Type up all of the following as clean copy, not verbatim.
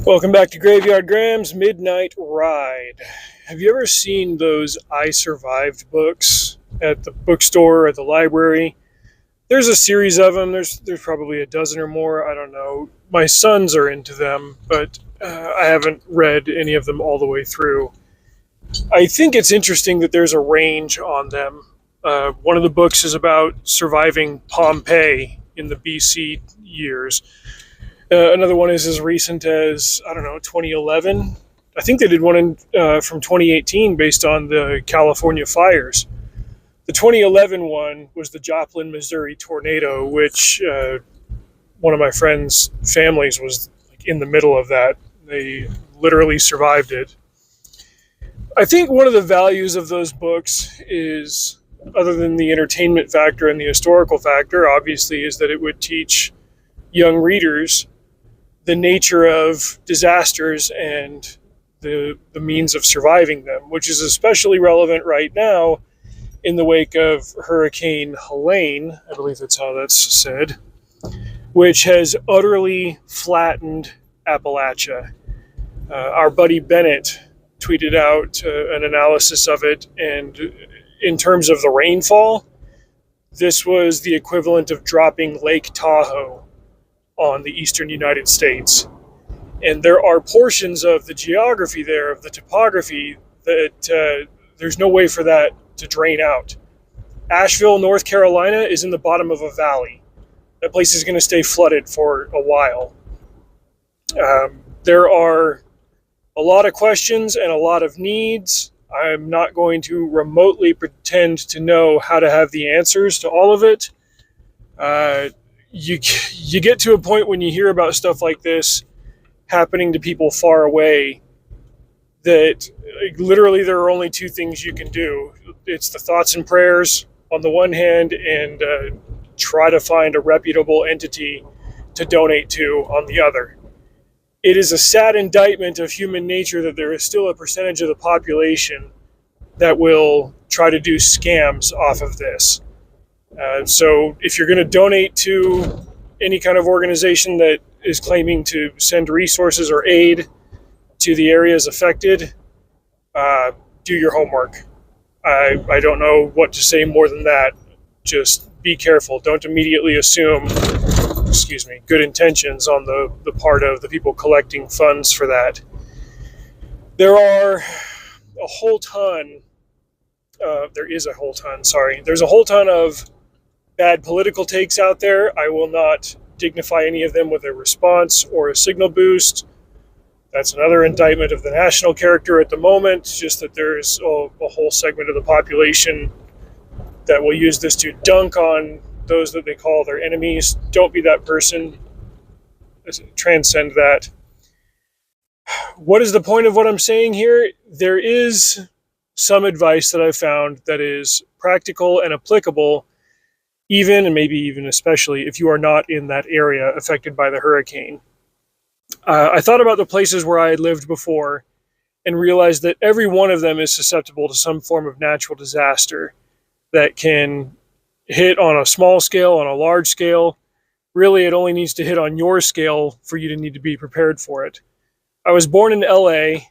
Welcome back to Graveyard Graham's Midnight Ride. Have you ever seen those I Survived books at the bookstore or at the library? There's a series of them. There's probably a dozen or more. I don't know. My sons are into them, but I haven't read any of them all the way through. I think it's interesting that there's a range on them. One of the books is about surviving Pompeii in the BC years. Another one is as recent as, I don't know, 2011. I think they did one from 2018 based on the California fires. The 2011 one was the Joplin, Missouri tornado, which one of my friends' families was in the middle of that. They literally survived it. I think one of the values of those books is, other than the entertainment factor and the historical factor, obviously, is that it would teach young readers the nature of disasters and the means of surviving them, which is especially relevant right now in the wake of Hurricane Helene, I believe that's how that's said, which has utterly flattened Appalachia. Our buddy Bennett tweeted out an analysis of it, and in terms of the rainfall, this was the equivalent of dropping Lake Tahoe on the eastern United States. And there are portions of the geography there, of the topography, that there's no way for that to drain out. Asheville, North Carolina is in the bottom of a valley. That place is going to stay flooded for a while. There are a lot of questions and a lot of needs. I'm not going to remotely pretend to know how to have the answers to all of it. You get to a point when you hear about stuff like this happening to people far away that literally there are only two things you can do. It's the thoughts and prayers on the one hand, and try to find a reputable entity to donate to on the other. It is a sad indictment of human nature that there is still a percentage of the population that will try to do scams off of this. So if you're going to donate to any kind of organization that is claiming to send resources or aid to the areas affected, do your homework. I don't know what to say more than that. Just be careful. Don't immediately assume, good intentions on the part of the people collecting funds for that. There are a whole ton, there's a whole ton of bad political takes out there. I will not dignify any of them with a response or a signal boost. That's another indictment of the national character at the moment, just that there's a whole segment of the population that will use this to dunk on those that they call their enemies. Don't be that person. Transcend that. What is the point of what I'm saying here? There is some advice that I've found that is practical and applicable, even and maybe even especially if you are not in that area affected by the hurricane. I thought about the places where I had lived before and realized that every one of them is susceptible to some form of natural disaster that can hit on a small scale, on a large scale. Really, it only needs to hit on your scale for you to need to be prepared for it. I was born in LA,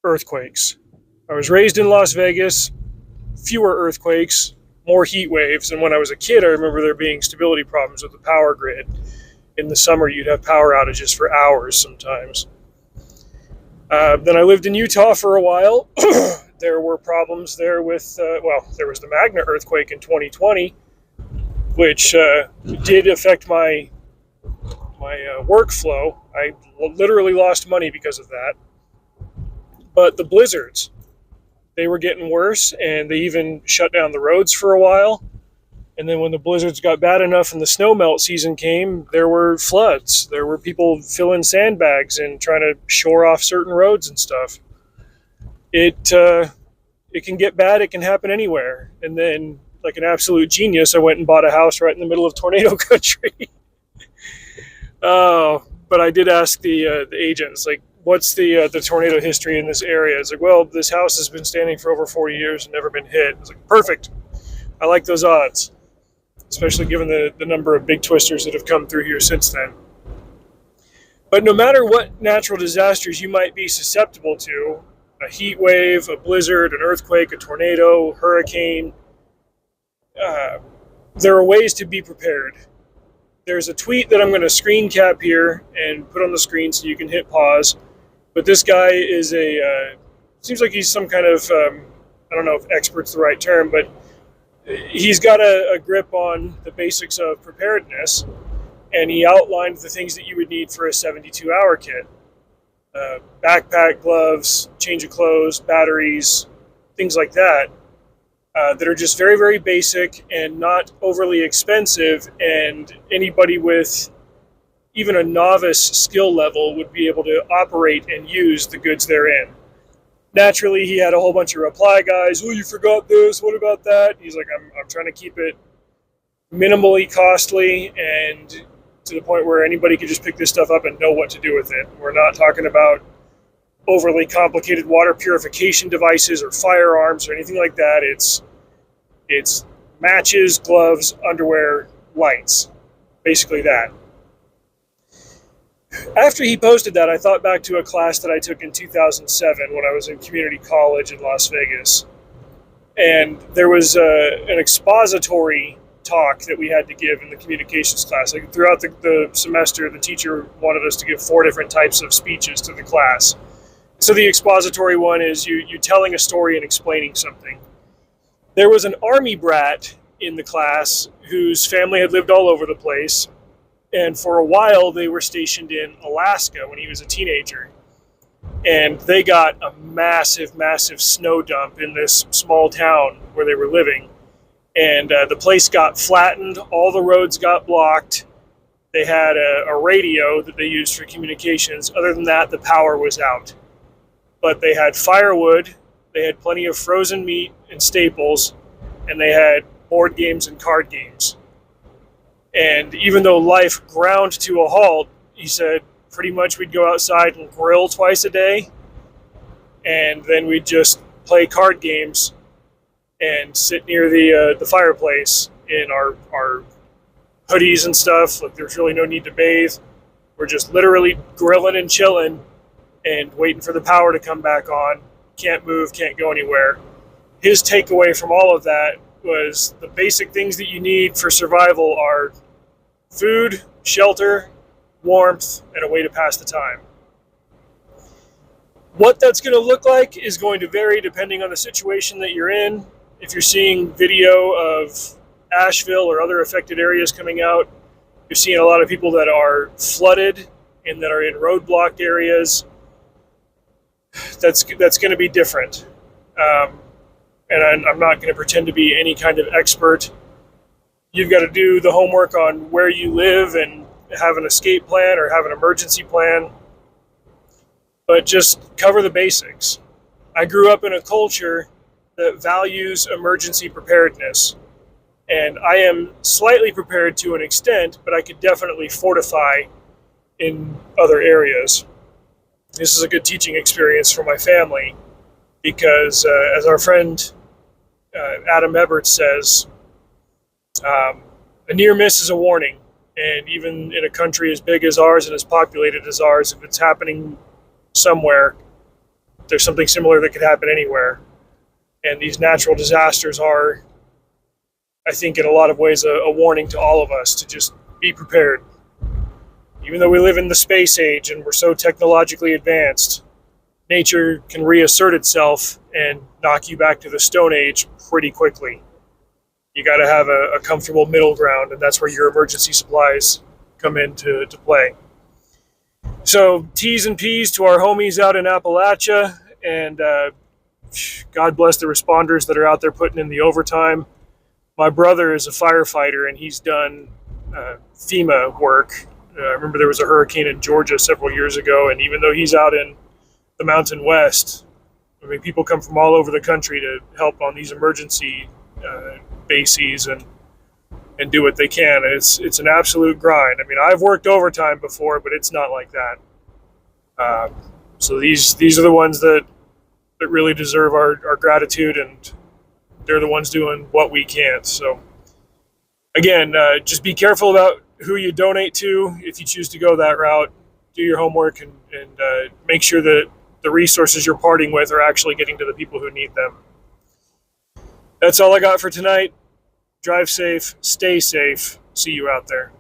earthquakes. I was raised in Las Vegas, fewer earthquakes, more heat waves. And when I was a kid, I remember there being stability problems with the power grid. In the summer, you'd have power outages for hours sometimes. Then I lived in Utah for a while. There were problems there with, there was the Magna earthquake in 2020, which did affect my workflow. I literally lost money because of that. But the blizzards, they were getting worse, and they even shut down the roads for a while. And then when the blizzards got bad enough and the snow melt season came, there were floods. There were people filling sandbags and trying to shore off certain roads and stuff. It can get bad. It can happen anywhere. And then, like an absolute genius, I went and bought a house right in the middle of tornado country. But I did ask the agents, like, what's the tornado history in this area? It's like, well, this house has been standing for over 40 years and never been hit. It's like, perfect. I like those odds, especially given the number of big twisters that have come through here since then. But no matter what natural disasters you might be susceptible to, a heat wave, a blizzard, an earthquake, a tornado, hurricane, uh, there are ways to be prepared. There's a tweet that I'm going to screen cap here and put on the screen so you can hit pause. But this guy is seems like he's some kind of, I don't know if expert's the right term, but he's got a grip on the basics of preparedness. And he outlined the things that you would need for a 72-hour kit. Backpack, gloves, change of clothes, batteries, things like that, that are just very, very basic and not overly expensive, and anybody with even a novice skill level would be able to operate and use the goods therein. Naturally, he had a whole bunch of reply guys. Oh, you forgot this. What about that? He's like, I'm trying to keep it minimally costly and to the point where anybody could just pick this stuff up and know what to do with it. We're not talking about overly complicated water purification devices or firearms or anything like that. It's matches, gloves, underwear, lights. Basically that. After he posted that, I thought back to a class that I took in 2007 when I was in community college in Las Vegas. And there was an expository talk that we had to give in the communications class. Like throughout the semester, the teacher wanted us to give 4 different types of speeches to the class. So the expository one is you telling a story and explaining something. There was an army brat in the class whose family had lived all over the place. And for a while, they were stationed in Alaska when he was a teenager. And they got a massive, massive snow dump in this small town where they were living. And the place got flattened. All the roads got blocked. They had a radio that they used for communications. Other than that, the power was out. But they had firewood. They had plenty of frozen meat and staples. And they had board games and card games. And even though life ground to a halt, he said pretty much we'd go outside and grill twice a day. And then we'd just play card games and sit near the fireplace in our hoodies and stuff. Like there's really no need to bathe. We're just literally grilling and chilling and waiting for the power to come back on. Can't move, can't go anywhere. His takeaway from all of that was the basic things that you need for survival are food, shelter, warmth, and a way to pass the time. What that's going to look like is going to vary depending on the situation that you're in. If you're seeing video of Asheville or other affected areas coming out, you're seeing a lot of people that are flooded and that are in roadblocked areas. That's going to be different. And I'm not going to pretend to be any kind of expert. You've got to do the homework on where you live and have an escape plan or have an emergency plan. But just cover the basics. I grew up in a culture that values emergency preparedness. And I am slightly prepared to an extent, but I could definitely fortify in other areas. This is a good teaching experience for my family because, as our friend Adam Ebert says, a near miss is a warning. And even in a country as big as ours and as populated as ours, if it's happening somewhere, there's something similar that could happen anywhere. And these natural disasters are, I think, in a lot of ways, a warning to all of us to just be prepared. Even though we live in the space age and we're so technologically advanced, nature can reassert itself and knock you back to the Stone Age pretty quickly. You got to have a comfortable middle ground, and that's where your emergency supplies come into play. So T's and P's to our homies out in Appalachia, and God bless the responders that are out there putting in the overtime. My brother is a firefighter, and he's done FEMA work. I remember there was a hurricane in Georgia several years ago, and even though he's out in the Mountain West, I mean, people come from all over the country to help on these emergency bases and do what they can. And it's an absolute grind. I mean, I've worked overtime before, but it's not like that. So these are the ones that really deserve our gratitude, and they're the ones doing what we can't. So again, just be careful about who you donate to if you choose to go that route. do your homework and make sure that the resources you're parting with are actually getting to the people who need them. That's all I got for tonight. Drive safe, stay safe. See you out there.